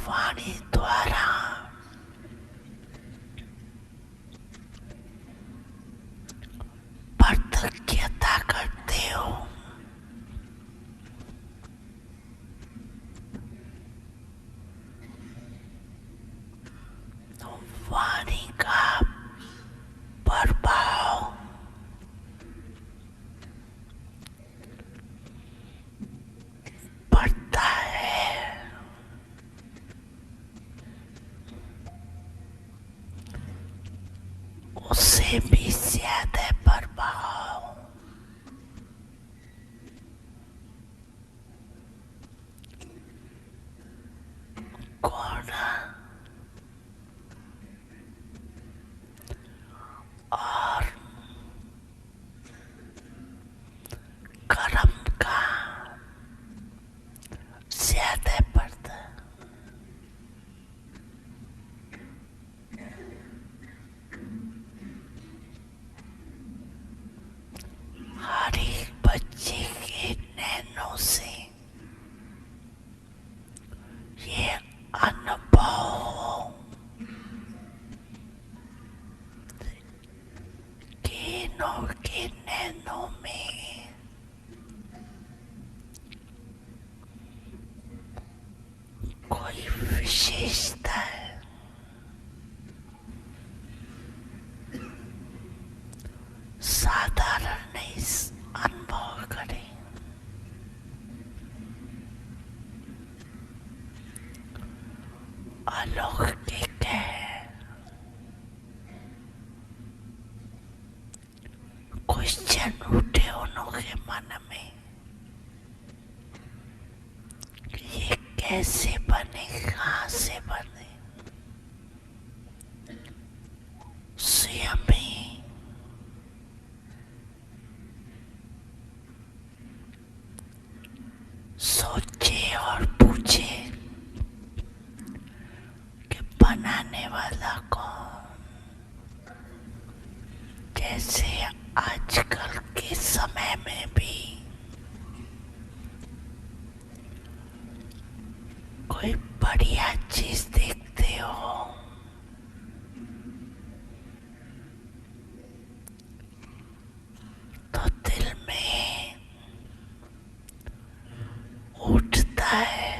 वाणी द्वारा प्रतिज्ञता करते हो। वाणी का प्रभाव पड़ता है। उससे भी ज्यादा प्रभाव गुण और कर्म का ज्यादा पड़ता है। हर एक बच्चे के नैनों से ये अनुभव गेनों के नैनों में कोई विशेषता है। साधारण नहीं अनुभव करें। अलौकिक है। क्वेश्चन उठे उनके मन में, ये कैसे बने, कहाँ से बने। स्वयं ही सोचे और पूछे कि बनाने वाला कौन। जैसे आजकल के समय में भी कोई बढ़िया चीज देखते हो तो दिल में उठता है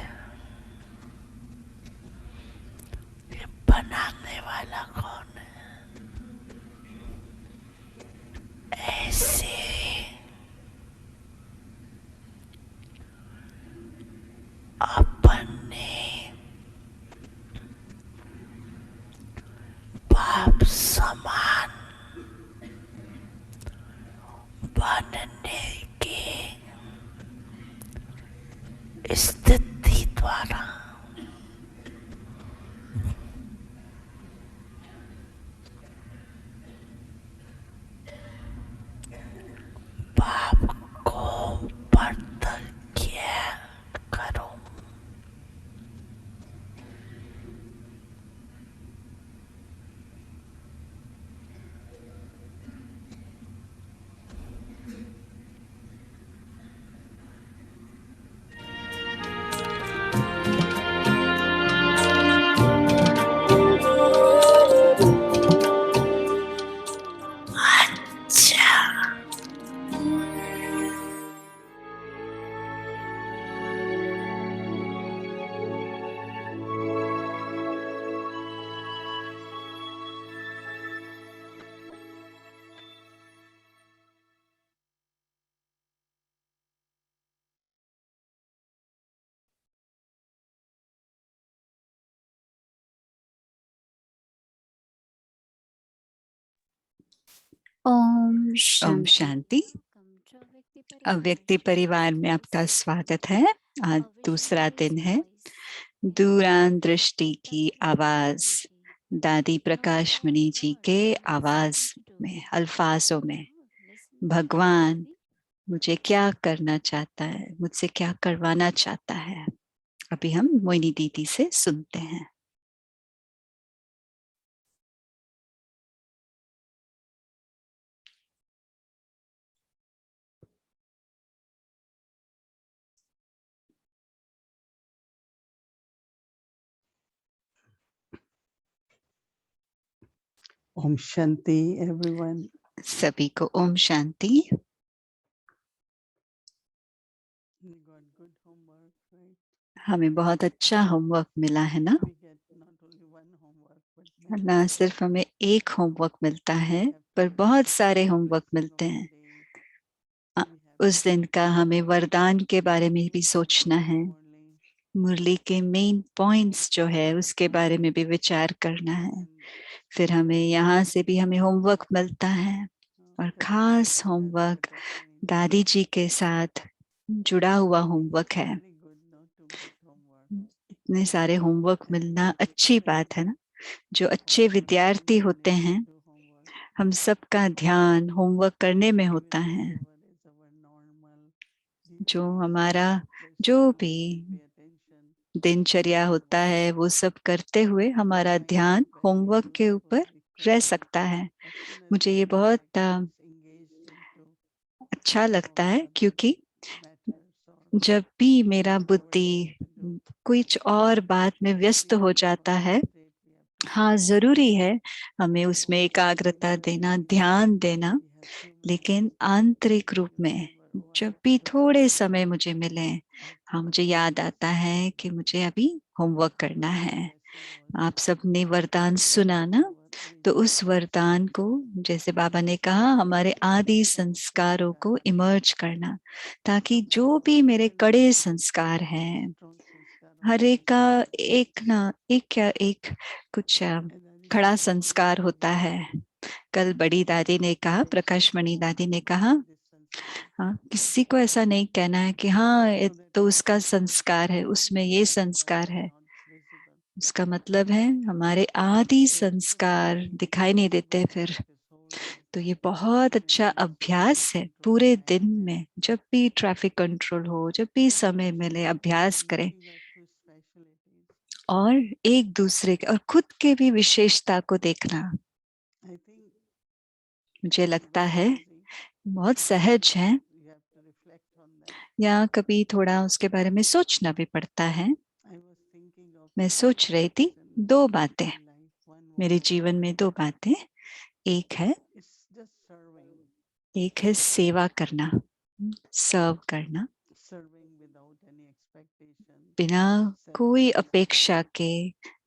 कि बनाने वाला कौन है। ऐसे अपने बाप समान बनने की स्थिति द्वारा बाप को प्रतिज्ञा करो। अच्छा, ओम ओम शांति। शांति। अव्यक्ति परिवार में आपका स्वागत है। आज दूसरा दिन है। दूरान दृष्टि की आवाज दादी प्रकाश मणि जी के आवाज में, अल्फाजों में, भगवान मुझे क्या करना चाहता है, मुझसे क्या करवाना चाहता है, अभी हम मोहिनी दीदी से सुनते हैं। Om Shanti, everyone. सभी को Om Shanti. We got good homework, right? हमें बहुत अच्छा होमवर्क मिला है ना। We get not only one homework, but many ना सिर्फ हमें एक होमवर्क मिलता है पर बहुत सारे होमवर्क मिलते हैं। उस दिन का हमें वरदान के बारे में भी सोचना है, मुरली के मेन पॉइंट्स जो है उसके बारे में भी विचार करना है। फिर हमें यहाँ से भी हमें होमवर्क मिलता है और खास होमवर्क दादी जी के साथ जुड़ा हुआ होमवर्क है। इतने सारे होमवर्क मिलना अच्छी बात है ना। जो अच्छे विद्यार्थी होते हैं, हम सबका ध्यान होमवर्क करने में होता है। जो हमारा जो भी दिनचर्या होता है वो सब करते हुए हमारा ध्यान होमवर्क के ऊपर रह सकता है। मुझे ये बहुत अच्छा लगता है, क्योंकि जब भी मेरा बुद्धि कुछ और बात में व्यस्त हो जाता है, हाँ जरूरी है हमें उसमें एकाग्रता देना, ध्यान देना, लेकिन आंतरिक रूप में जब भी थोड़े समय मुझे मिले, हाँ मुझे याद आता है कि मुझे अभी होमवर्क करना है। आप सबने वरदान सुना ना, तो उस वरदान को जैसे बाबा ने कहा हमारे आदि संस्कारों को इमर्ज करना, ताकि जो भी मेरे कड़े संस्कार हैं, हर एक का एक ना एक क्या एक कुछ खड़ा संस्कार होता है। कल बड़ी दादी ने कहा, प्रकाश मणि दादी ने कहा, हाँ किसी को ऐसा नहीं कहना है कि हाँ ये तो उसका संस्कार है, उसमें ये संस्कार है। उसका मतलब है हमारे आदि संस्कार दिखाई नहीं देते फिर। तो ये बहुत अच्छा अभ्यास है, पूरे दिन में जब भी ट्रैफिक कंट्रोल हो, जब भी समय मिले, अभ्यास करें और एक दूसरे के और खुद के भी विशेषता को देखना। मुझे लगता है बहुत सहज है, या कभी थोड़ा उसके बारे में सोचना भी पड़ता है। मैं सोच रही थी दो बातें मेरे जीवन में, दो बातें। एक है सेवा करना, सर्व करना, बिना कोई अपेक्षा के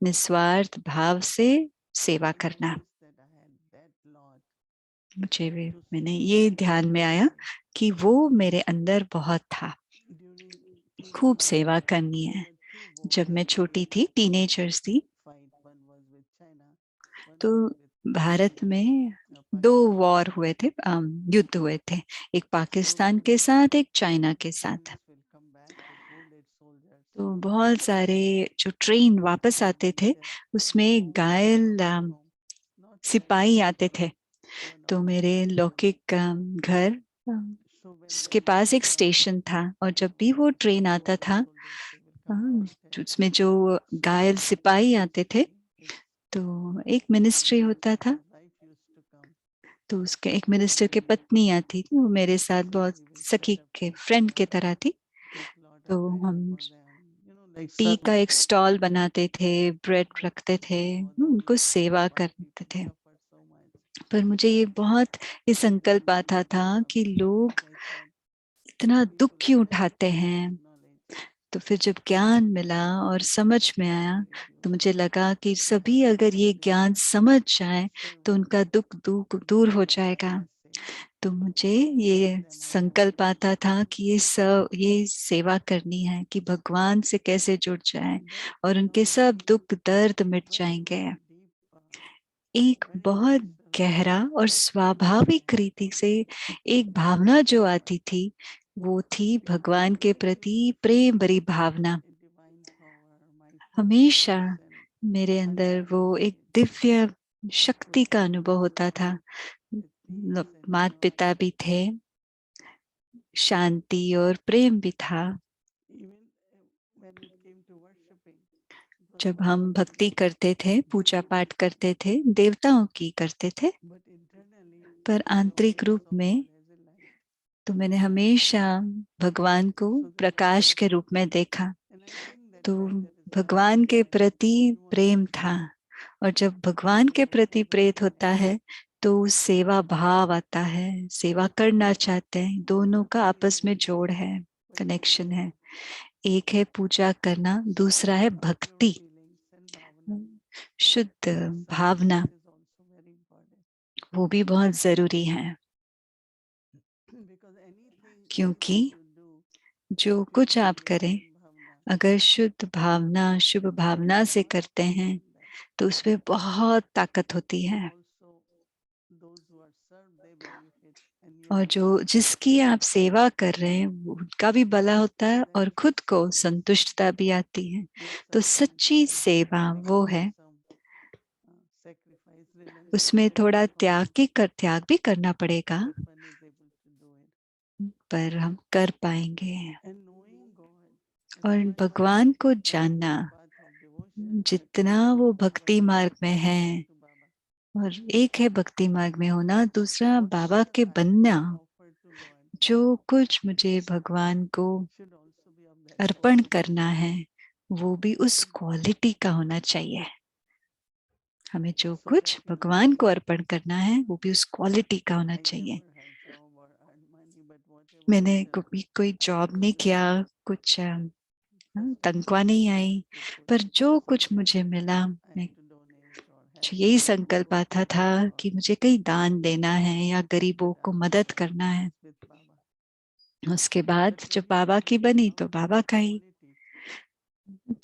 निस्वार्थ भाव से सेवा करना। मुझे भी मैंने ये ध्यान में आया कि वो मेरे अंदर बहुत था, खूब सेवा करनी है। जब मैं छोटी थी, टीनेजर्स थी, तो भारत में दो वॉर हुए थे, युद्ध हुए थे, एक पाकिस्तान के साथ, एक चाइना के साथ। तो बहुत सारे जो ट्रेन वापस आते थे उसमें घायल सिपाही आते थे। तो मेरे लौकिक घर के पास एक स्टेशन था, और जब भी वो ट्रेन आता था, उसमें जो घायल सिपाही आते थे, तो एक मिनिस्ट्री होता था, तो उसके एक मिनिस्टर की पत्नी आती थी, वो मेरे साथ बहुत सखी के फ्रेंड के तरह थी। तो हम टी का एक स्टॉल बनाते थे, ब्रेड रखते थे, उनको सेवा करते थे। पर मुझे ये बहुत ये संकल्प आता था कि लोग इतना दुख क्यों उठाते हैं। तो फिर जब ज्ञान मिला और समझ में आया, तो मुझे लगा कि सभी अगर ये ज्ञान समझ जाए तो उनका दुख दूर हो जाएगा। तो मुझे ये संकल्प आता था कि ये सेवा करनी है, कि भगवान से कैसे जुड़ जाए और उनके सब दुख दर्द मिट जाएंगे। एक बहुत गहरा और स्वाभाविक रीति से एक भावना जो आती थी, वो थी भगवान के प्रति प्रेम भरी भावना। हमेशा मेरे अंदर वो एक दिव्य शक्ति का अनुभव होता था। माता पिता भी थे, शांति और प्रेम भी था। जब हम भक्ति करते थे, पूजा पाठ करते थे, देवताओं की करते थे, पर आंतरिक रूप में तो मैंने हमेशा भगवान को प्रकाश के रूप में देखा। तो भगवान के प्रति प्रेम था और जब भगवान के प्रति प्रेत होता है तो सेवा भाव आता है, सेवा करना चाहते हैं। दोनों का आपस में जोड़ है, कनेक्शन है। एक है पूजा करना, दूसरा है भक्ति, शुद्ध भावना, वो भी बहुत जरूरी है। क्योंकि जो कुछ आप करें, अगर शुद्ध भावना, शुभ भावना से करते हैं तो उसमें बहुत ताकत होती है। और जो जिसकी आप सेवा कर रहे हैं उनका भी भला होता है और खुद को संतुष्टता भी आती है। तो सच्ची सेवा वो है, उसमें थोड़ा त्याग भी करना पड़ेगा, पर हम कर पाएंगे। और भगवान को जानना, जितना वो भक्ति मार्ग में है, और एक है भक्ति मार्ग में होना, दूसरा बाबा के बनना। जो कुछ मुझे भगवान को अर्पण करना है वो भी उस क्वालिटी का होना चाहिए। हमें जो कुछ भगवान को अर्पण करना है वो भी उस क्वालिटी का होना चाहिए। मैंने कभी कोई जॉब नहीं किया, कुछ तनख्वाह नहीं आई, पर जो कुछ मुझे मिला, मैं यही संकल्प आता था कि मुझे कहीं दान देना है या गरीबों को मदद करना है। उसके बाद जब बाबा की बनी तो बाबा का ही।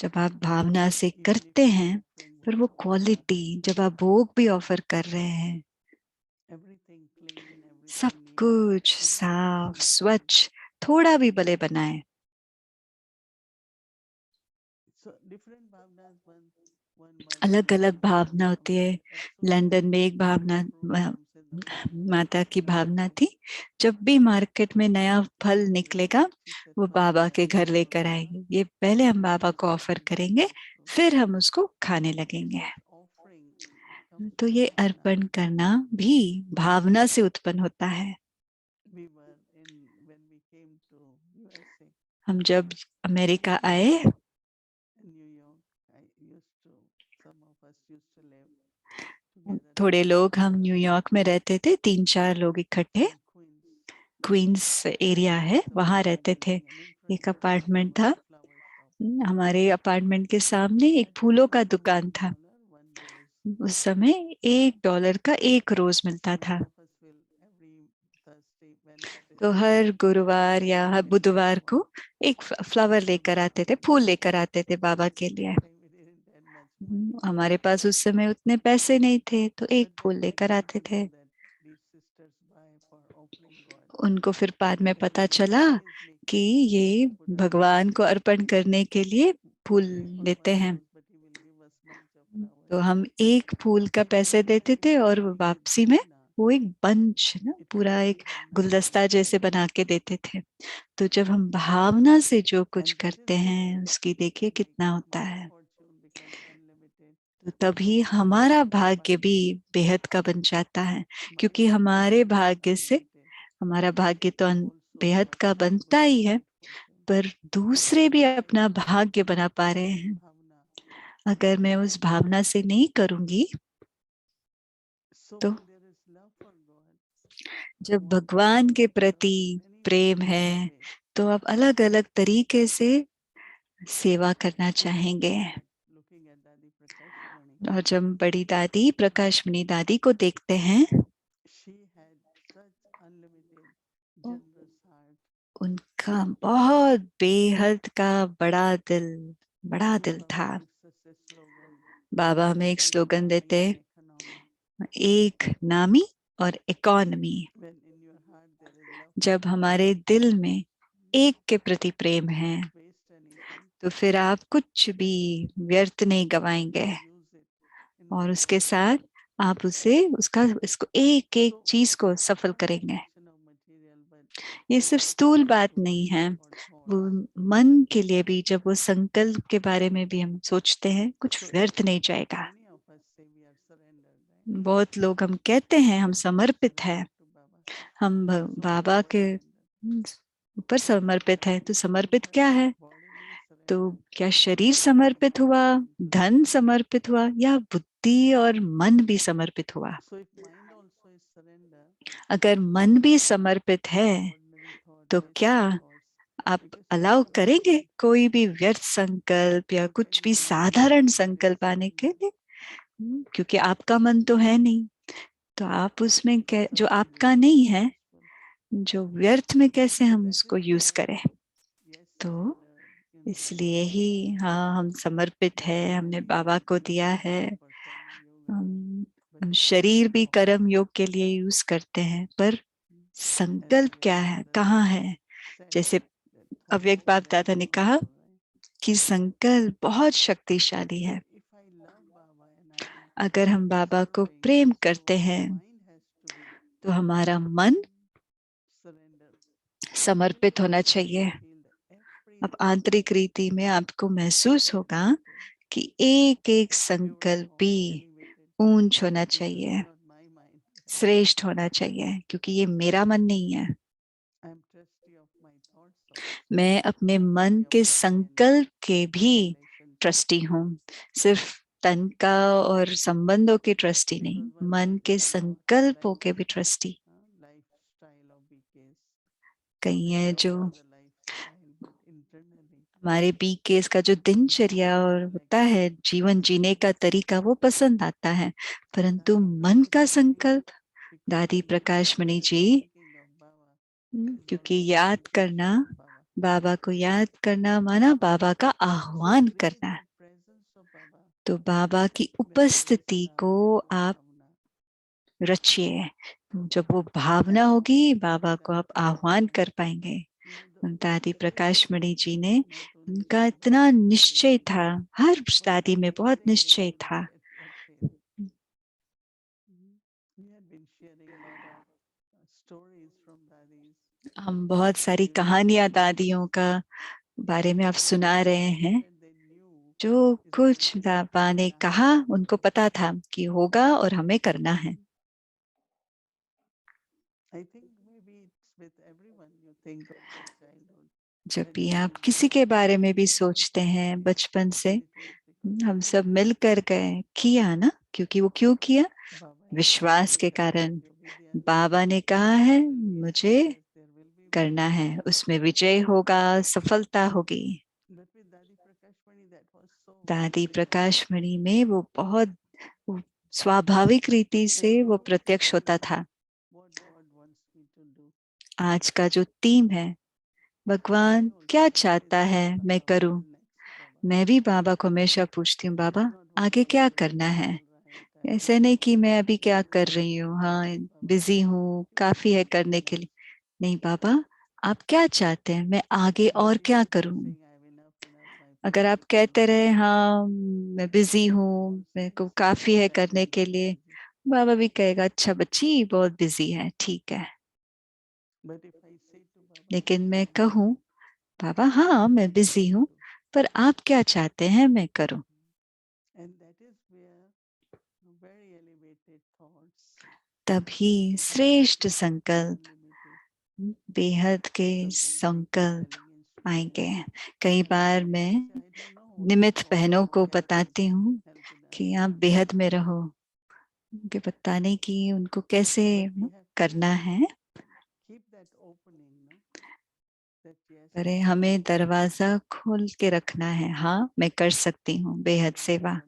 जब आप भावना से करते हैं, पर वो क्वालिटी, जब आप भोग भी ऑफर कर रहे हैं, सब कुछ साफ स्वच्छ, थोड़ा भी भले बनाए। अलग अलग भावना होती है। लंदन में एक भावना, माता की भावना थी, जब भी मार्केट में नया फल निकलेगा वो बाबा के घर लेकर आएंगे। ये पहले हम बाबा को ऑफर करेंगे, फिर हम उसको खाने लगेंगे। तो ये अर्पण करना भी भावना से उत्पन्न होता है। हम जब अमेरिका आए, थोड़े लोग हम न्यूयॉर्क में रहते थे, 3-4 लोग इकट्ठे, क्वींस एरिया है, वहां रहते थे। एक अपार्टमेंट था, हमारे अपार्टमेंट के सामने एक फूलों का दुकान था। उस समय $1 का 1 रोज मिलता था। तो हर गुरुवार या हर बुधवार को एक फ्लावर लेकर आते थे, फूल लेकर आते थे बाबा के लिए। हमारे पास उस समय उतने पैसे नहीं थे, तो एक फूल लेकर आते थे। उनको फिर बाद में पता चला कि ये भगवान को अर्पण करने के लिए फूल लेते हैं। तो हम एक फूल का पैसे देते थे और वापसी में वो एक बंच ना, पूरा एक गुलदस्ता जैसे बना के देते थे। तो जब हम भावना से जो कुछ करते हैं उसकी देखिए कितना होता है। तो तभी हमारा भाग्य भी बेहद का बन जाता है, क्योंकि हमारे भाग्य से, हमारा भाग्य तो बेहद का बनता ही है, पर दूसरे भी अपना भाग्य बना पा रहे हैं। अगर मैं उस भावना से नहीं करूंगी, तो जब भगवान के प्रति प्रेम है तो आप अलग अलग तरीके से सेवा करना चाहेंगे। और जब बड़ी दादी प्रकाश मणि दादी को देखते हैं, उनका बहुत बेहद का बड़ा दिल था। बाबा हमें एक स्लोगन देते, एक नामी और इकोनॉमी। जब हमारे दिल में एक के प्रति प्रेम है तो फिर आप कुछ भी व्यर्थ नहीं गवाएंगे, और उसके साथ आप इसको एक एक चीज को सफल करेंगे। ये सिर्फ स्थूल बात नहीं है, वो मन के लिए भी, जब वो संकल्प के बारे में भी हम सोचते हैं, कुछ व्यर्थ नहीं जाएगा। बहुत लोग हम कहते हैं हम समर्पित हैं, हम बाबा के ऊपर समर्पित है। तो समर्पित क्या है? तो क्या शरीर समर्पित हुआ, धन समर्पित हुआ, या बुद्धि और मन भी समर्पित हुआ। So if mind also is surrender, अगर मन भी समर्पित है ordinary thought, तो yes, क्या of course. आप Because अलाउ it's करेंगे about कोई भी व्यर्थ संकल्प या कुछ भी साधारण संकल्प आने के लिए? क्योंकि आपका मन तो है नहीं, तो आप उसमें जो आपका नहीं है, जो व्यर्थ में कैसे हम उसको यूज करें? तो इसलिए ही हाँ, हम समर्पित है, हमने बाबा को दिया है। हम शरीर भी कर्म योग के लिए यूज करते हैं, पर संकल्प क्या है, कहाँ है? जैसे अव्यक्त बाप दादा ने कहा कि संकल्प बहुत शक्तिशाली है। अगर हम बाबा को प्रेम करते हैं तो हमारा मन समर्पित होना चाहिए। अब आंतरिक रीति में आपको महसूस होगा कि एक एक संकल्प भी ऊंच होना चाहिए, श्रेष्ठ होना चाहिए, क्योंकि ये मेरा मन नहीं है। मैं अपने मन के संकल्प के भी ट्रस्टी हूँ, सिर्फ तन का और संबंधों के ट्रस्टी नहीं, मन के संकल्पों के भी ट्रस्टी। कई है जो हमारे बी केस का जो दिनचर्या और होता है, जीवन जीने का तरीका, वो पसंद आता है, परंतु मन का संकल्प, दादी प्रकाश मणि जी, क्योंकि याद करना, बाबा को याद करना माना बाबा का आह्वान करना है। तो बाबा की उपस्थिति को आप रचिए, जब वो भावना होगी बाबा को आप आह्वान कर पाएंगे। दादी प्रकाश मणि जी ने, उनका इतना निश्चय था, हर दादी में बहुत निश्चय था। हम बहुत सारी कहानियां दादियों का बारे में आप सुना रहे हैं। जो कुछ बाबा ने कहा उनको पता था कि होगा और हमें करना है। जब भी आप किसी के बारे में भी सोचते हैं बचपन से, हम सब मिलकर गए, किया ना, क्योंकि वो क्यों किया? विश्वास के कारण। बाबा ने कहा है मुझे करना है, उसमें विजय होगा, सफलता होगी। दादी प्रकाश मणि में वो बहुत स्वाभाविक रीति से वो प्रत्यक्ष होता था। आज का जो थीम है, भगवान क्या चाहता है मैं करूं, मैं भी बाबा को हमेशा पूछती हूँ, बाबा आगे क्या करना है? ऐसे नहीं कि मैं अभी क्या कर रही हूँ, हाँ बिजी हूँ, काफी है करने के लिए। नहीं बाबा, आप क्या चाहते हैं, मैं आगे और क्या करूं? अगर आप कहते रहे हाँ मैं बिजी हूँ, मेरे को काफी है करने के लिए, बाबा भी कहेगा अच्छा बच्ची बहुत बिजी है, ठीक है। लेकिन मैं कहूँ बाबा हाँ मैं बिजी हूँ, पर आप क्या चाहते हैं मैं करूं? तभी श्रेष्ठ संकल्प, बेहद के संकल्प आएंगे। कई बार मैं निमित्त बहनों को बताती हूँ कि आप बेहद में रहो, उनके बताने की उनको कैसे करना है। अरे हमें दरवाजा खोल के रखना है, हाँ मैं कर सकती हूँ बेहद सेवा।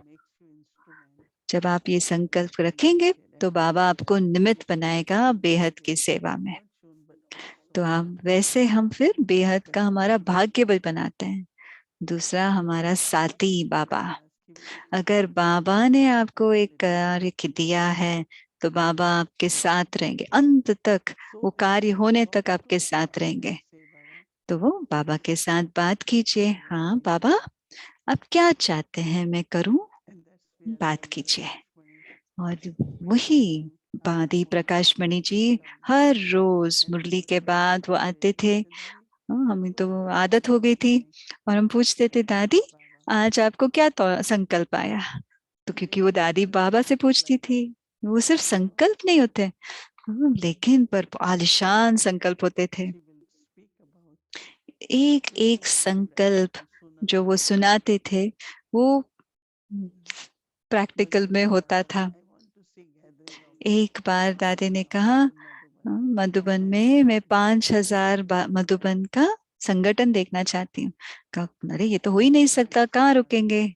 जब आप ये संकल्प रखेंगे तो बाबा आपको निमित्त बनाएगा बेहद की सेवा में। तो आप वैसे हम फिर बेहद का हमारा भाग्य भी बनाते हैं। दूसरा हमारा साथी बाबा। अगर बाबा ने आपको एक कार्य दिया है तो बाबा आपके साथ रहेंगे अंत तक, वो कार्य होने तक आपके साथ रहेंगे। तो वो बाबा के साथ बात कीजिए, हाँ बाबा आप क्या चाहते हैं मैं करूं, बात कीजिए। और वही दादी प्रकाश मणि जी हर रोज मुरली के बाद वो आते थे। हमें तो आदत हो गई थी, और हम पूछते थे दादी आज आपको क्या संकल्प आया? तो क्योंकि वो दादी बाबा से पूछती थी, वो सिर्फ संकल्प नहीं होते, लेकिन पर आलिशान संकल्प होते थे। एक एक संकल्प जो वो सुनाते थे, वो प्रैक्टिकल में होता था। एक बार दादी ने कहा, मधुबन में मैं 5,000 मधुबन का संगठन देखना चाहती हूँ। कहा, अरे ये तो हो ही नहीं सकता, कहाँ रुकेंगे।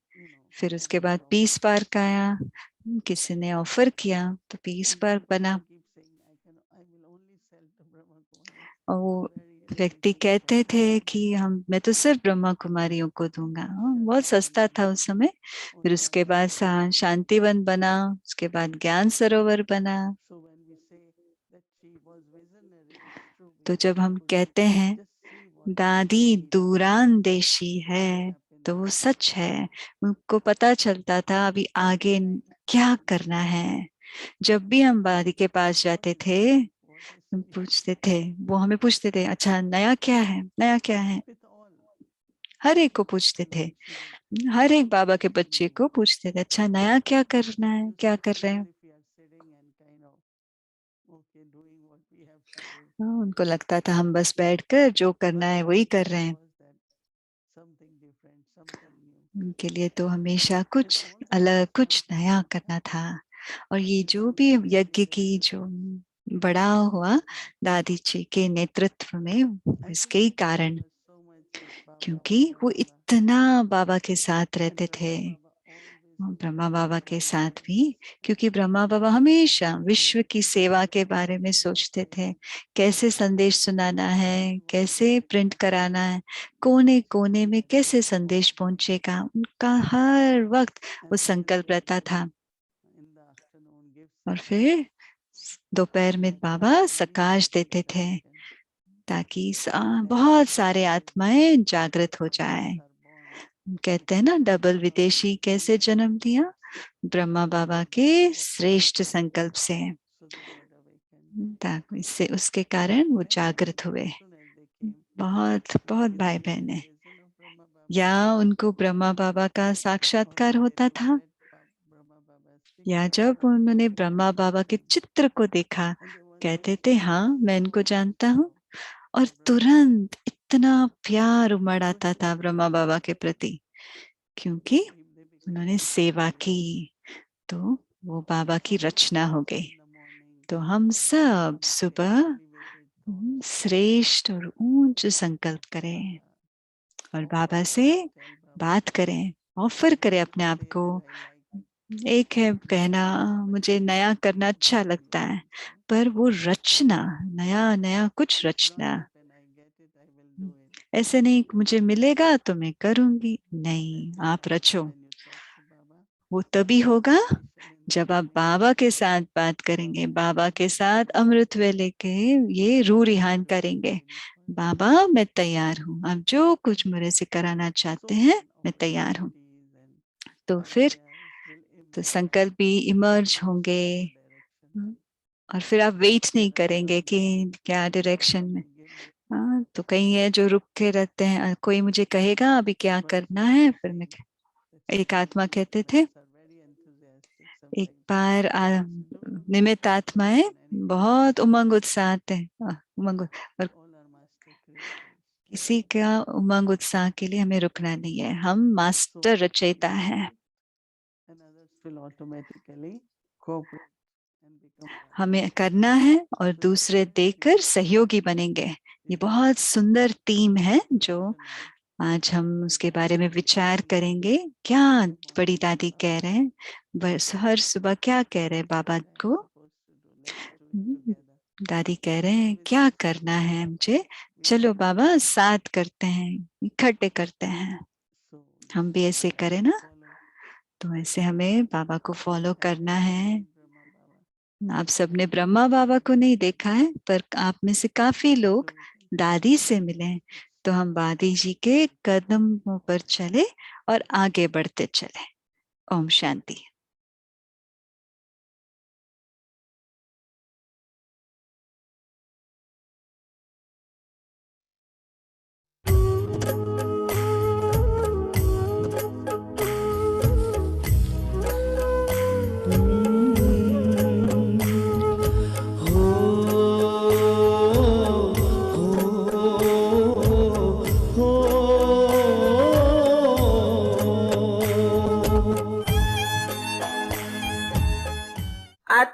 फिर उसके बाद पीस पार्क आया, किसी ने ऑफर किया तो पीस पार्क बना। और वो व्यक्ति कहते थे कि मैं तो सिर्फ ब्रह्मा कुमारियों को दूंगा। बहुत सस्ता था उस समय। फिर उसके बाद शांतिवन बना, उसके बाद ज्ञान सरोवर बना। तो जब हम कहते हैं दादी दूरांदेशी है, तो वो सच है। उनको पता चलता था अभी आगे क्या करना है। जब भी हम दादी के पास जाते थे, हम पूछते थे, वो हमें पूछते थे, अच्छा नया क्या है, नया क्या है। हर एक को पूछते थे, हर एक बाबा के बच्चे को पूछते थे, अच्छा नया क्या करना है, क्या कर रहे हैं। उनको लगता था हम बस बैठकर जो करना है वही कर रहे हैं। उनके लिए तो हमेशा कुछ अलग, कुछ नया करना था। और ये जो भी यज्ञ की जो बड़ा हुआ दादी जी के नेतृत्व में, इसके ही कारण, क्योंकि वो इतना बाबा के साथ रहते थे, ब्रह्मा बाबा के साथ भी। क्योंकि ब्रह्मा बाबा हमेशा विश्व की सेवा के बारे में सोचते थे, कैसे संदेश सुनाना है, कैसे प्रिंट कराना है, कोने कोने में कैसे संदेश पहुंचेगा। उनका हर वक्त वो संकल्प रहता था। और फिर दोपहर में बाबा सकाश देते थे ताकि बहुत सारे आत्माएं जागृत हो जाए। कहते हैं ना, डबल विदेशी कैसे जन्म लिया, ब्रह्मा बाबा के श्रेष्ठ संकल्प से। इससे उसके कारण वो जागृत हुए। बहुत बहुत भाई बहन है, या उनको ब्रह्मा बाबा का साक्षात्कार होता था, या जब उन्होंने ब्रह्मा बाबा के चित्र को देखा, कहते थे हाँ मैं इनको जानता हूँ। और तुरंत इतना प्यार उमड़ आता था ब्रह्मा बाबा के प्रति, क्योंकि उन्होंने सेवा की। तो वो बाबा की रचना हो गई। तो हम सब सुबह श्रेष्ठ और ऊंच संकल्प करें और बाबा से बात करें, ऑफर करें अपने आप को। एक है कहना मुझे नया करना अच्छा लगता है, पर वो रचना, नया नया कुछ रचना, ऐसे नहीं मुझे मिलेगा तो मैं करूंगी, नहीं, आप रचो। वो तभी होगा जब आप बाबा के साथ बात करेंगे, बाबा के साथ अमृत वेले के ये रू रिहान करेंगे, बाबा मैं तैयार हूँ, आप जो कुछ मेरे से कराना चाहते हैं मैं तैयार हूँ। तो फिर तो संकल्प भी इमर्ज होंगे। और फिर आप वेट नहीं करेंगे कि क्या डायरेक्शन में। हाँ, तो कई है जो रुक के रहते हैं, कोई मुझे कहेगा अभी क्या करना है, फिर मैं एक आत्मा कहते थे, एक बार निमित्त आत्माएं बहुत उमंग उत्साह थे, उमंग, और किसी का उमंग उत्साह के लिए हमें रुकना नहीं है, हम मास्टर रचयिता हैं। हमें करना है और दूसरे देकर सहयोगी बनेंगे। ये बहुत सुंदर थीम है जो आज हम उसके बारे में विचार करेंगे। क्या बड़ी दादी कह रहे हैं, बस हर सुबह क्या कह रहे हैं बाबा को। दादी कह रहे हैं क्या करना है मुझे, चलो बाबा साथ करते हैं, इकट्ठे करते हैं। हम भी ऐसे करें ना, तो ऐसे हमें बाबा को फॉलो करना है। आप सबने ब्रह्मा बाबा को नहीं देखा है, पर आप में से काफी लोग दादी से मिले हैं। तो हम दादी जी के कदमों पर चले और आगे बढ़ते चले। ओम शांति।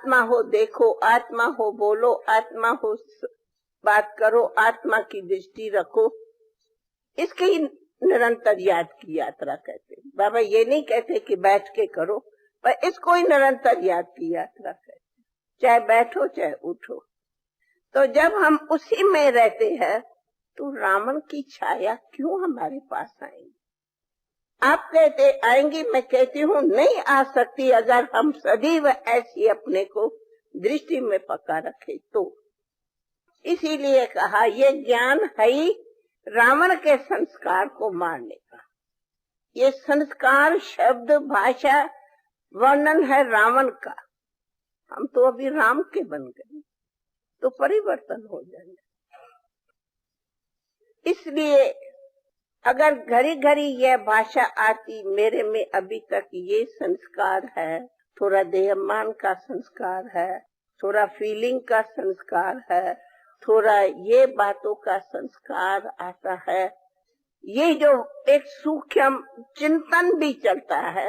आत्मा हो देखो, आत्मा हो बोलो, आत्मा हो बात करो, आत्मा की दृष्टि रखो। इसकी निरंतर याद की यात्रा कहते हैं। बाबा ये नहीं कहते कि बैठ के करो, पर इसको ही निरंतर याद की यात्रा कहते हैं। चाहे बैठो चाहे उठो। तो जब हम उसी में रहते हैं तो रावण की छाया क्यों हमारे पास आएगी? आप कहते आएंगी, मैं कहती हूँ नहीं आ सकती अगर हम सदैव ऐसी अपने को दृष्टि में पका रखे तो। इसीलिए कहा ये ज्ञान है ही रावण के संस्कार को मारने का। ये संस्कार शब्द भाषा वर्णन है रावण का। हम तो अभी राम के बन गए, तो परिवर्तन हो जाएंगे। इसलिए अगर घड़ी घड़ी यह भाषा आती मेरे में, अभी तक ये संस्कार है, थोड़ा देहमान का संस्कार है, थोड़ा फीलिंग का संस्कार है, थोड़ा ये बातों का संस्कार आता है, ये जो एक सूक्ष्म चिंतन भी चलता है,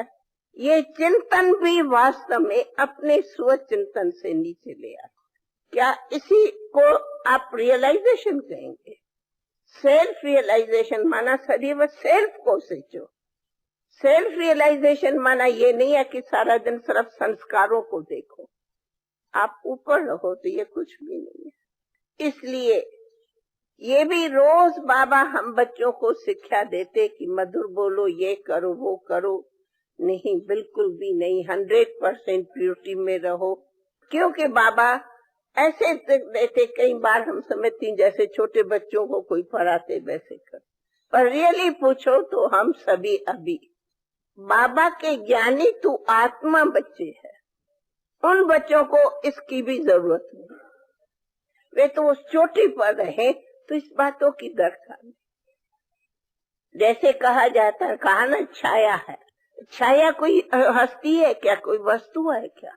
ये चिंतन भी वास्तव में अपने स्व चिंतन से नीचे ले आता। क्या इसी को आप रियलाइजेशन कहेंगे? सेल्फ रियलाइजेशन माना सदैव सेल्फ को सोचो। सेल्फ रियलाइजेशन माना ये नहीं है कि सारा दिन सिर्फ संस्कारों को देखो, आप ऊपर रहो, तो ये कुछ भी नहीं है। इसलिए ये भी रोज बाबा हम बच्चों को शिक्षा देते कि मधुर बोलो, ये करो वो करो। नहीं, बिल्कुल भी नहीं। 100% प्योरिटी में रहो। क्योंकि बाबा ऐसे देते, कई बार हम समझती जैसे छोटे बच्चों को कोई पढ़ाते वैसे कर, पर रियली पूछो तो हम सभी अभी बाबा के ज्ञानी तू आत्मा बच्चे हैं। उन बच्चों को इसकी भी जरूरत नहीं। वे तो उस चोटी पर रहे, तो इस बातों की दरकार नहीं। जैसे कहा जाता है, कहा ना छाया है। छाया कोई हस्ती है क्या? कोई वस्तु है क्या?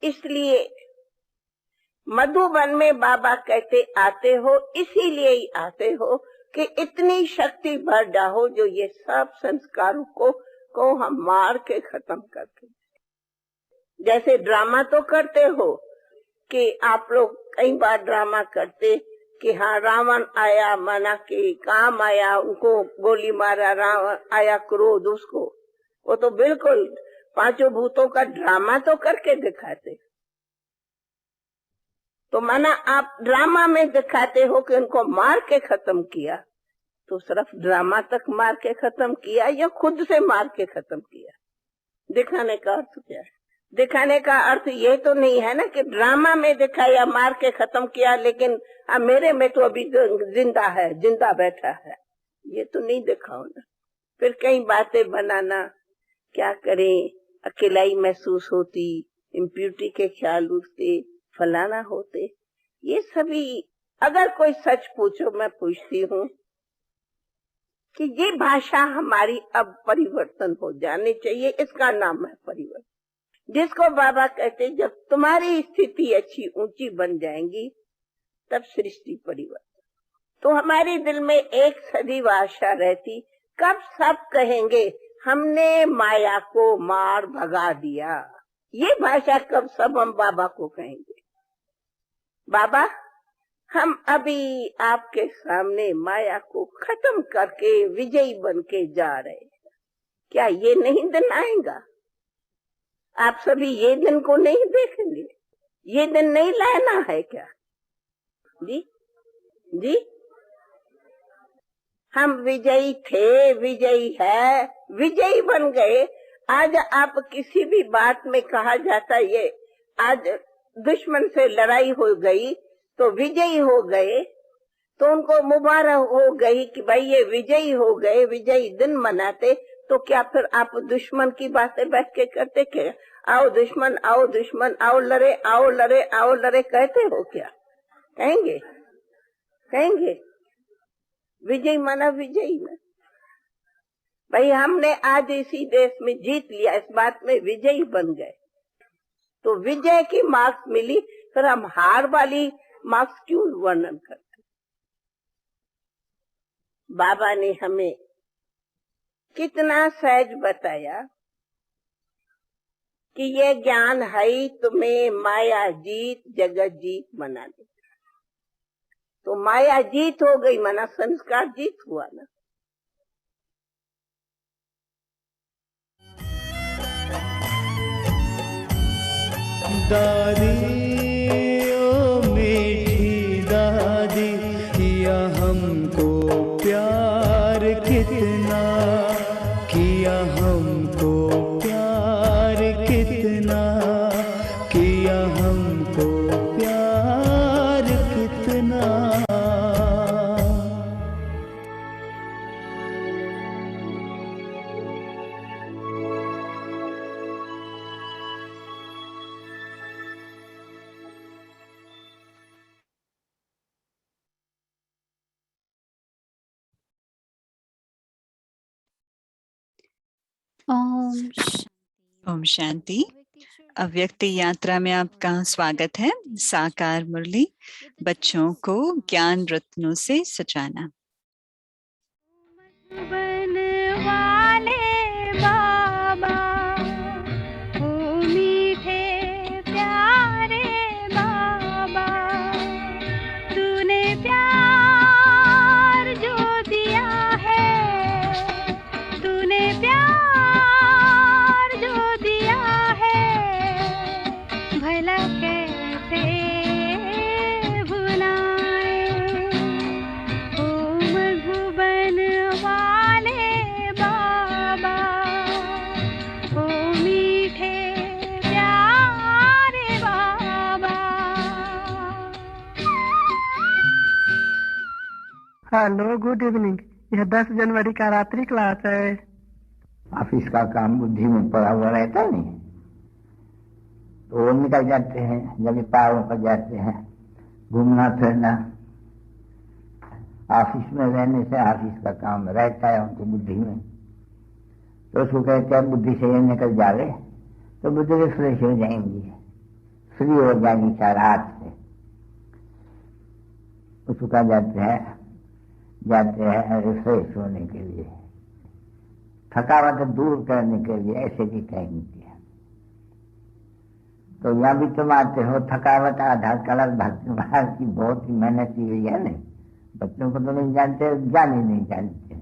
इसलिए मधुबन में बाबा कहते आते हो, इसीलिए ही आते हो कि इतनी शक्ति भर जाओ जो ये सब संस्कारों को हम मार के खत्म करके। जैसे ड्रामा तो करते हो कि आप लोग कई बार ड्रामा करते कि हाँ रावण आया, माना कि काम आया, उनको गोली मारा, रावण आया क्रोध उसको। वो तो बिल्कुल पांचों भूतों का ड्रामा तो करके दिखाते। तो माना आप ड्रामा में दिखाते हो कि उनको मार के खत्म किया, तो सिर्फ ड्रामा तक मार के खत्म किया या खुद से मार के खत्म किया? दिखाने का अर्थ क्या है? दिखाने का अर्थ ये तो नहीं है ना कि ड्रामा में दिखाया, मार के खत्म किया, लेकिन मेरे में तो अभी जिंदा है, जिंदा बैठा है। ये तो नहीं दिखाओ ना। फिर कई बातें बनाना, क्या करें, अकेलाई महसूस होती, इम्प्यूरिटी के ख्याल उठते, फलाना होते। ये सभी अगर कोई सच पूछो, मैं पूछती हूँ कि ये भाषा हमारी अब परिवर्तन हो जानी चाहिए। इसका नाम है परिवर्तन, जिसको बाबा कहते जब तुम्हारी स्थिति अच्छी ऊंची बन जाएंगी तब सृष्टि परिवर्तन। तो हमारे दिल में एक सदैव आशा रहती, कब सब कहेंगे हमने माया को मार भगा दिया। ये भाषा कब सब हम बाबा को कहेंगे? बाबा हम अभी आपके सामने माया को खत्म करके विजयी बन के जा रहे हैं। क्या ये नहीं दिन आएगा? आप सभी ये दिन को नहीं देखेंगे? ये दिन नहीं लाना है क्या? जी जी, हम विजयी थे, विजयी है, विजयी बन गए। आज आप किसी भी बात में कहा जाता ये आज दुश्मन से लड़ाई हो गई तो विजयी हो गए, तो उनको मुबारक हो गई कि भाई ये विजयी हो गए, विजयी दिन मनाते। तो क्या फिर आप दुश्मन की बातें बैठ के करते? क्या आओ दुश्मन, आओ दुश्मन, आओ लड़े, आओ लड़े, आओ लड़े कहते हो क्या? कहेंगे? कहेंगे विजय माना विजयी ना। भाई हमने आज इसी देश में जीत लिया, इस बात में विजयी बन गए, तो विजय की मार्क्स मिली, फिर हम हार वाली मार्क्स क्यों वर्णन करते? बाबा ने हमें कितना सहज बताया कि ये ज्ञान है ही तुम्हें माया जीत जगत जीत बना दे। तो माया जीत हो गई, माना संस्कार जीत हुआ ना। दादी ओ मीठी दादी, किया हमको प्यार कितना, किया हमको प्यार कितना, किया हमको प्यार कितना। ओम ओम शांति। अव्यक्ति यात्रा में आपका स्वागत है। साकार मुरली, बच्चों को ज्ञान रत्नों से सजाना। बनवाले बाबा, ओ मीठे प्यारे बाबा, तूने प्यार जो दिया है, तूने प्यार जो दिया है, भला कैसे भुलाए। ओ मधुबन वाले बाबा, ओ मीठे प्यारे बाबा। Hello, good evening. यह 10 जनवरी का रात्रि क्लास है। ऑफिस का काम बुद्धि में पड़ा हुआ रहता है नहीं, तो वो निकल जाते हैं, जब पहाड़ों पर जाते हैं घूमना फिरना। ऑफिस में रहने से ऑफिस का काम रहता है उनकी बुद्धि में, तो उसको कहते हैं बुद्धि से ये निकल जावे तो बुद्धि रिफ्रेश हो जाएंगी, फ्री हो जाएंगी चार हाथ से। उसको कहा जाते हैं रिफ्रेश होने के लिए, थकावट दूर करने के लिए, ऐसे भी कहेंगे। तो यहाँ भी तुम आते हो, थकावट आधार कलर भक्ति महाराज की बहुत ही मेहनत की हुई है। नहीं, बच्चों को तो नहीं जानते, जान ही नहीं जानते।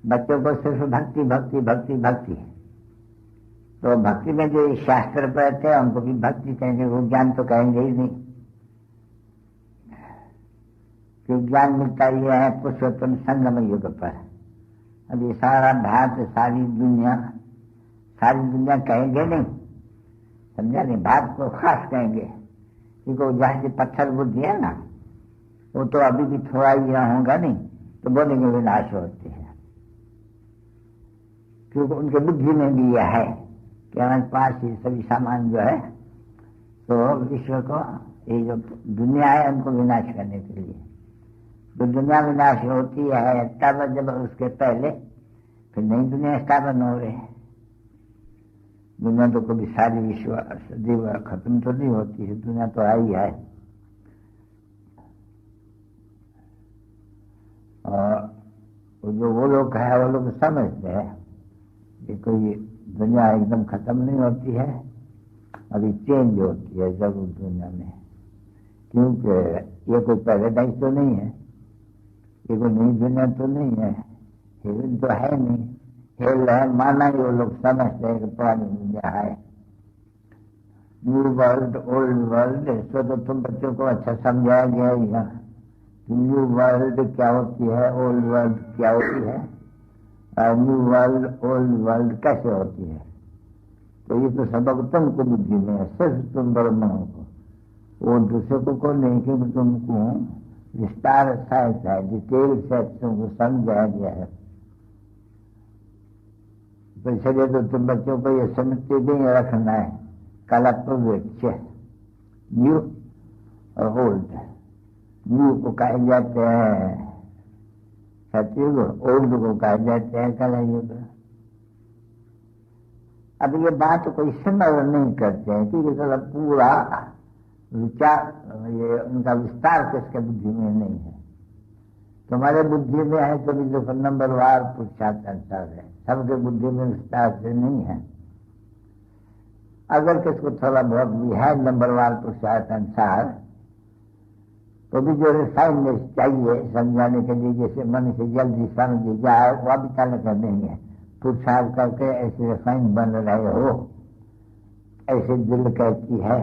बच्चों को सिर्फ भक्ति भक्ति भक्ति भक्ति। तो भक्ति में जो शास्त्र पढ़ते हैं उनको भी भक्ति कहेंगे, वो ज्ञान तो कहेंगे ही नहीं। कि ज्ञान मिलता ही है पुरुषोत्तम संगम युग पर। अब ये सारा भारत, सारी दुनिया कहेंगे नहीं, समझा नहीं, भारत को खास कहेंगे। क्योंकि जहाँ से पत्थर बुद्धि है ना, वो तो अभी भी थोड़ा ही होगा नहीं, तो बोलेंगे विनाश होते हैं। क्योंकि उनके बुद्धि में भी यह है कि हमारे पास ये सभी सामान जो है, तो विश्व को, ये जो दुनिया है उनको विनाश करने के लिए। तो दुनिया विनाश होती है तब, जब उसके पहले फिर नई दुनिया स्थापन हो रही है। दुनिया तो कभी सारी विश्व सदैव खत्म तो नहीं होती है, दुनिया तो आई है। और जो वो लोग है वो लोग समझते हैं कि कोई दुनिया एकदम खत्म नहीं होती है, अभी चेंज होती है जरूर दुनिया में। क्योंकि ये कोई पैराडाइज तो नहीं है, ये कोई नई दुनिया तो नहीं है, हेवन तो है नहीं। हेल है माना ही वो लोग समझते हैं कि पुरानी दुनिया है। न्यू वर्ल्ड ओल्ड वर्ल्ड, इसको तो तुम बच्चों को अच्छा समझाया गया ही है कि न्यू वर्ल्ड क्या होती है, ओल्ड वर्ल्ड क्या होती है, और न्यू वर्ल्ड ओल्ड वर्ल्ड कैसे होती है। तो ये तो सबक तुमको बुद्धि में है, सिर्फ तुम ब्रह्मणों को, वो दूसरे को नहीं, क्योंकि तुमको विस्तार साहित्य है, डिटेल से तुमको समझाया गया है। तो इसलिए तो तुम बच्चों को ये समझते नहीं रखना है, कलत्व न्यू और ओल्ड। न्यू को कहे जाते हैं सतयुग, ओल्ड को कहे जाते हैं कलयुग। अब ये बात कोई समझ नहीं करते हैं, क्योंकि तो पूरा विचार, ये उनका विस्तार किसके बुद्धि में नहीं है। तुम्हारे बुद्धि में है तो भी जो नंबरवार पुरुषार्थ अनुसार है, सबके बुद्धि में विस्तार से नहीं है। अगर किसको थोड़ा बहुत भी है नंबरवार पुरुषार्थ अनुसार, तो भी जो रिफाइननेस चाहिए समझाने के लिए, जैसे मन से जल्दी समझ जाए, वह भी ताले कर देंगे। पुरुषार्थ करके ऐसे रिफाइन बन रहे हो, ऐसे दिल कहती है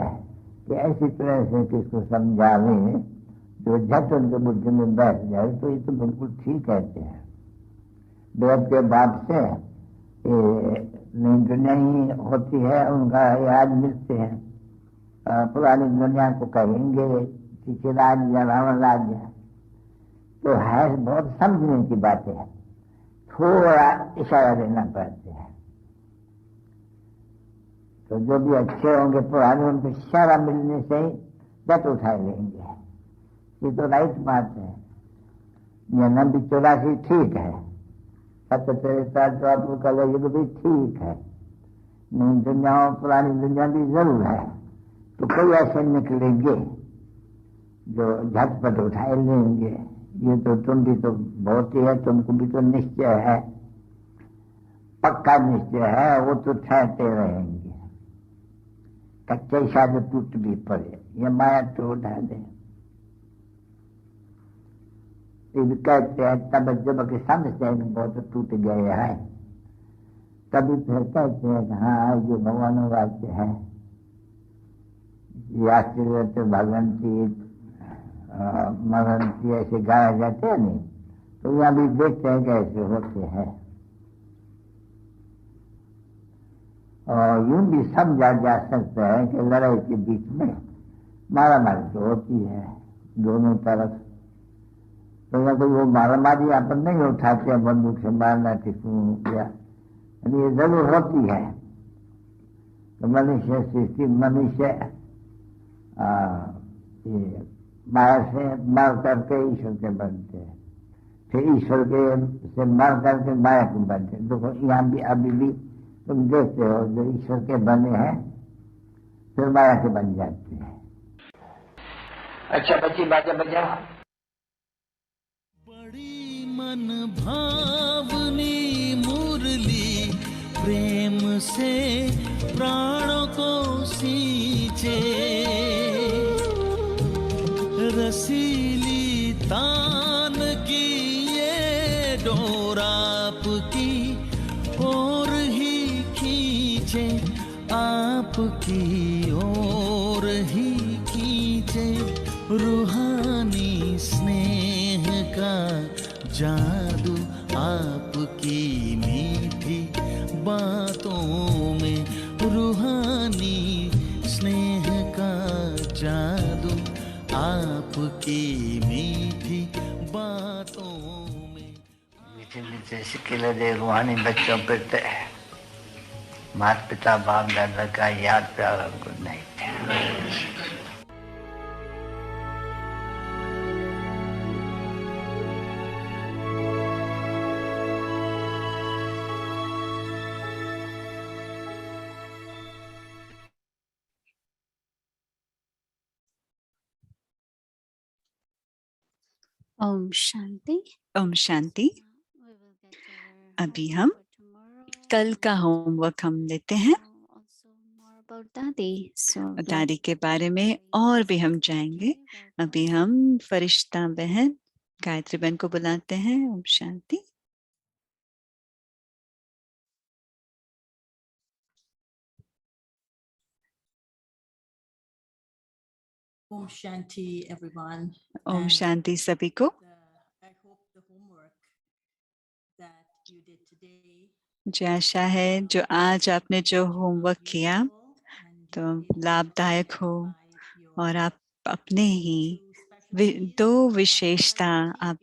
कि ऐसी तरह से किसको समझावे जो झट उनके बुद्धि में बैठ जाए, तो ये तो बिल्कुल ठीक कहते हैं। वेद के बाद से नई दुनिया ही होती है, उनका याद मिलते हैं। पुरानी दुनिया को कहेंगे पीछे राज्य या रावण राज्य, तो है बहुत समझने की बातें है, थोड़ा इशारा देना पड़ते हैं। तो जो भी अच्छे होंगे पुराने, उनको इशारा मिलने से ही जट उठा लेंगे। ये तो राइट बात है। जन्म भी 84 ठीक है, 77 का युग भी ठीक है, नई दुनिया और पुरानी दुनिया भी जरूर है। तो कोई ऐसे निकलेंगे जो झटपट उठाए लेंगे। ये तो तुम भी तो बहुत ही है, तुमको भी तो निश्चय है, पक्का निश्चय है, वो तो ठहरते रहेंगे। कच्चे शायद टूट भी पड़े, ये माया तो उठा दे। कहते हैं तब जब के समझते हैं कि बहुत टूट गए हैं, तभी फिर कहते हैं कि हाँ ये भगवान राज्य है। आश्चर्य भगवंती मरंती ऐसे गाया जाते हैं नहीं, तो यहाँ भी देखते हैं कैसे होते हैं। और यूं भी समझा जा सकता है कि लड़ाई के बीच में मारा मारी तो होती है दोनों तरफ। तो या तो वो मारामारी अपन नहीं उठाते हैं, बंदूक से मारना टिकू या ये जरूर होती है। तो मनुष्य सृष्टि, मनुष्य माया से मार करके ईश्वर के बनते हैं, फिर ईश्वर के से मार करके माया के बनते हैं। देखो यहाँ भी अभी भी तुम देखते हो, जो ईश्वर के बने हैं फिर माया के बन जाते हैं। अच्छा बच्ची बाजा बजा। बड़ी मन भावनी मुरली प्रेम से प्राणों को सींचे, रसीली तान की ये डोर आपकी ओर ही खींचे, आपकी ओर ही खींचे। रूहानी स्नेह का जादू आपकी मीठी बातों में, रूहानी स्नेह का जादू आपकी मीठी बातों में। मीठे मीठे सिक्के दे रूहानी बच्चों पर माता पिता बाप दादा का याद प्यार गुड नाइट। ओम शांति। ओम शांति। अभी हम कल का होमवर्क हम लेते हैं। दादी के बारे में और भी हम जाएंगे। अभी हम फरिश्ता बहन गायत्री बहन को बुलाते हैं। Om Shanti. Om Shanti everyone. Om Shanti सभी को। I hope the homework that you did today मुझे आशा है जो आज आपने जो होमवर्क किया तो लाभदायक हो और आप अपने ही दो विशेषता आप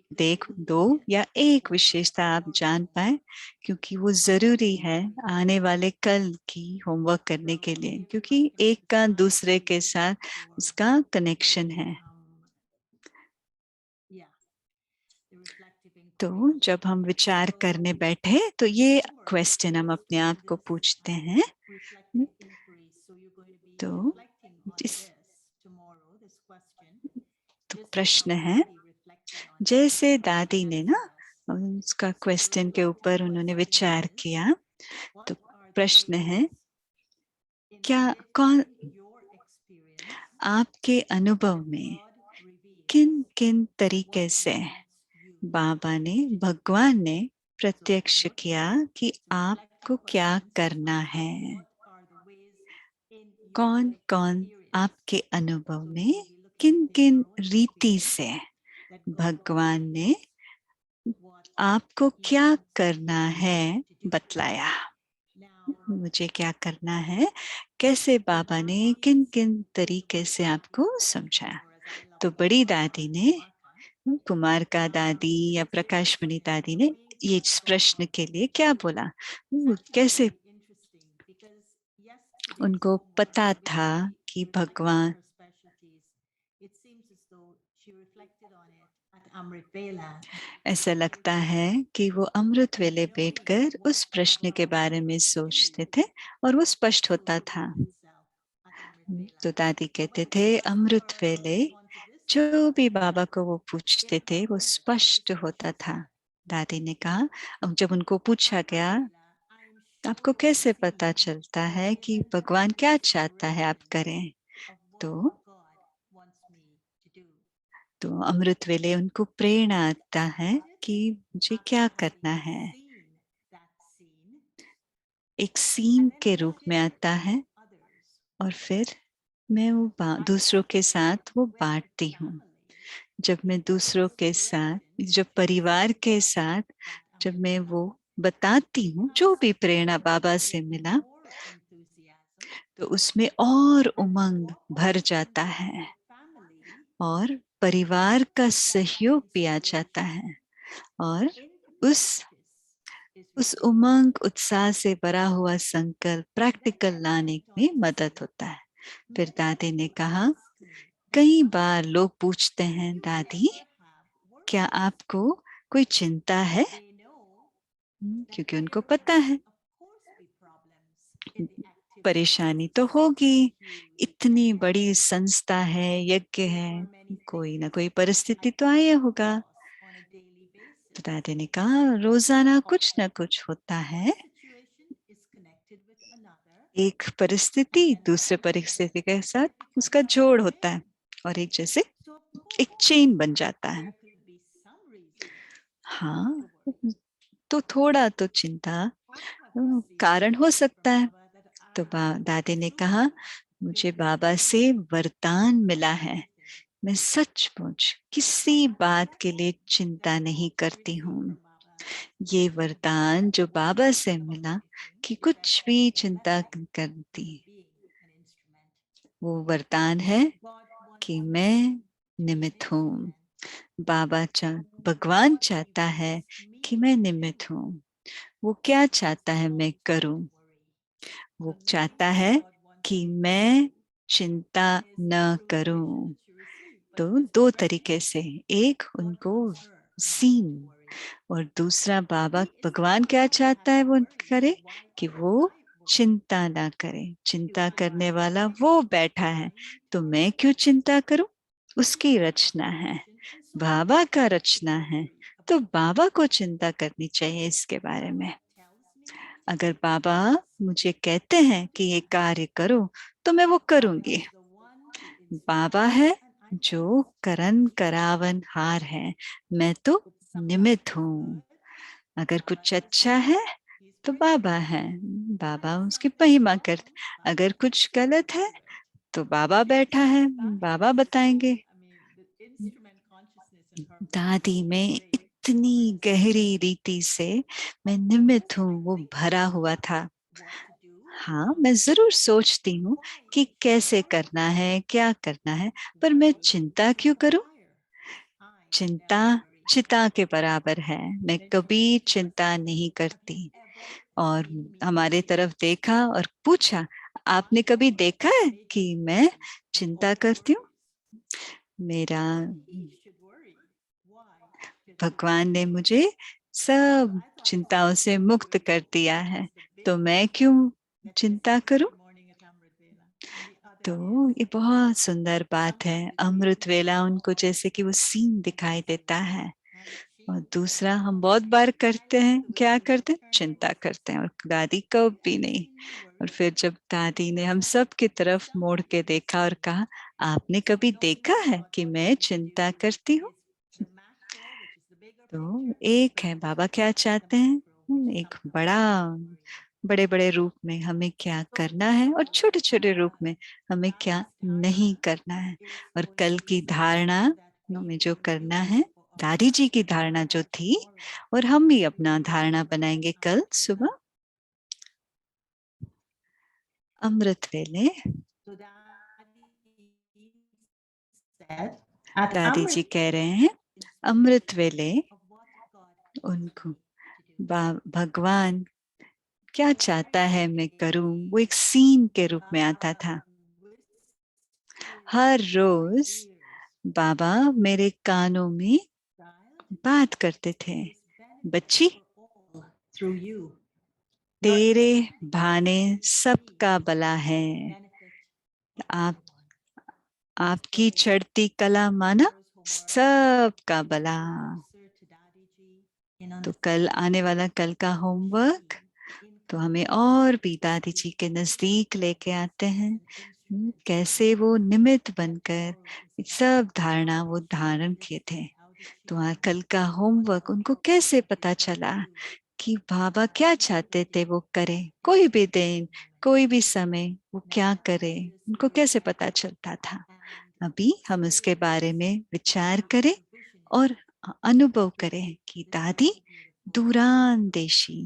दो या एक विशेषता आप जान पाए, क्योंकि वो जरूरी है आने वाले कल की होमवर्क करने के लिए, क्योंकि एक का दूसरे के साथ उसका कनेक्शन है। तो जब हम विचार करने बैठे तो ये क्वेश्चन हम अपने आप को पूछते हैं। तो प्रश्न है, जैसे दादी ने ना उसका क्वेश्चन के ऊपर उन्होंने विचार किया, तो प्रश्न है in क्या which कौन in your experience आपके अनुभव में God reveals किन किन तरीके what He से wants you बाबा ने, to do. भगवान ने So प्रत्यक्ष look किया back कि to reflect on आपको क्या questions. करना है, What are the ways in your कौन कौन experience? आपके अनुभव So में you may be looking किन within किन your own रीति experience से that God भगवान ने reveals what आपको He क्या wants करना है you to do. बतलाया। Now, मुझे क्या करना है, कैसे बाबा ने किन किन तरीके से आपको समझाया। or as I love तो to बड़ी call her, दादी ने, Kumarka, कुमारका दादी या प्रकाशमणि दादी ने ये इस प्रश्न के लिए क्या बोला, कैसे very interesting because yesterday's उनको homework, पता when था she कि reflected on भगवान, her specialties, it seems as though she reflected on it at Amrit Vela. ऐसा लगता है कि वो अमृत वेले बैठकर उस प्रश्न के बारे में सोचते थे और वो स्पष्ट होता था। तो दादी कहते थे अमृत वेले जो भी बाबा को वो पूछते थे वो स्पष्ट होता था। दादी ने कहा, अब जब उनको पूछा गया आपको कैसे पता चलता है कि भगवान क्या चाहता है आप करें, तो अमृत वेले उनको प्रेरणा आता है कि मुझे क्या करना है। एक सीन के रूप में आता है और फिर मैं वो दूसरों के साथ वो बांटती हूँ। जब मैं दूसरों के साथ, जब परिवार के साथ, जब मैं वो बताती हूँ जो भी प्रेरणा बाबा से मिला, तो उसमें और उमंग भर जाता है और परिवार का सहयोग भी आ जाता है और उस उमंग उत्साह से भरा हुआ संकल्प प्रैक्टिकल लाने में मदद होता है। फिर दादी ने कहा, कई बार लोग पूछते हैं दादी क्या आपको कोई चिंता है, क्योंकि उनको पता है परेशानी तो होगी, इतनी बड़ी संस्था है, यज्ञ है, कोई ना कोई परिस्थिति तो आया होगा। तो दादी ने कहा रोजाना कुछ ना कुछ होता है, एक परिस्थिति दूसरे परिस्थिति के साथ उसका जोड़ होता है और एक जैसे एक चेन बन जाता है। हाँ, तो थोड़ा तो चिंता कारण हो सकता है। तो दादी ने कहा मुझे बाबा से वरदान मिला है, मैं सचमुच किसी बात के लिए चिंता नहीं करती हूँ। ये वरदान जो बाबा से मिला कि कुछ भी चिंता करती, वो वरदान है कि मैं निमित्त हूँ। भगवान चाहता है कि मैं निमित्त हूँ। वो क्या चाहता है मैं करूं, वो चाहता है कि मैं चिंता न करूं। तो दो तरीके से, एक उनको सीन और दूसरा बाबा भगवान क्या चाहता है वो करे कि वो चिंता ना करे। चिंता करने वाला वो बैठा है तो मैं क्यों चिंता करूं, उसकी रचना है, बाबा का रचना है, तो बाबा को चिंता करनी चाहिए इसके बारे में। अगर बाबा मुझे कहते हैं कि ये कार्य करो तो मैं वो करूंगी। बाबा है जो करन करावन हार है, मैं तो निमित्त हूँ। अगर कुछ अच्छा है तो बाबा है, बाबा उसकी महिमा करते। अगर कुछ गलत है तो बाबा बैठा है, बाबा बताएंगे। दादी में इतनी गहरी रीति से मैं निमित्त हूँ वो भरा हुआ था। हाँ, मैं जरूर सोचती हूँ कि कैसे करना है, क्या करना है, पर मैं चिंता क्यों करूं? चिंता चिता के बराबर है, मैं कभी चिंता नहीं करती। और हमारे तरफ देखा और पूछा, आपने कभी देखा है कि मैं चिंता करती हूँ? मेरा भगवान ने मुझे सब चिंताओं से मुक्त कर दिया है, तो मैं क्यों चिंता करूं? तो ये बहुत सुंदर बात है। अमृत वेला उनको जैसे कि वो सीन दिखाई देता है। और दूसरा हम बहुत बार करते हैं, क्या करते हैं, चिंता करते हैं, और दादी कभी नहीं। और फिर जब दादी ने हम सब की तरफ मोड़ के देखा और कहा, आपने कभी देखा है कि मैं चिंता करती हूँ? तो एक है बाबा क्या चाहते हैं, एक बड़े बड़े रूप में हमें क्या करना है और छोटे छोटे रूप में हमें क्या नहीं करना है। और कल की धारणा में जो करना है, दादी जी की धारणा जो थी, और हम भी अपना धारणा बनाएंगे कल सुबह। अमृत वेले दादी जी कह रहे हैं, अमृत वेले उनको भगवान क्या चाहता है मैं करूं, वो एक सीन के रूप में आता था। हर रोज बाबा मेरे कानों में बात करते थे, बच्ची तेरे भाने सबका भला है, आपकी चढ़ती कला माना सबका भला। तो कल आने वाला कल का होमवर्क तो हमें और भी दादी जी के नजदीक लेके आते हैं, कैसे वो निमित्त बनकर सब धारणा वो धारण किए थे। तो कल का होमवर्क उनको कैसे पता चला कि बाबा क्या चाहते थे वो करे, कोई भी दिन कोई भी समय वो क्या करे, उनको कैसे पता चलता था। अभी हम उसके बारे में विचार करें और अनुभव करें कि दादी दूरांदेशी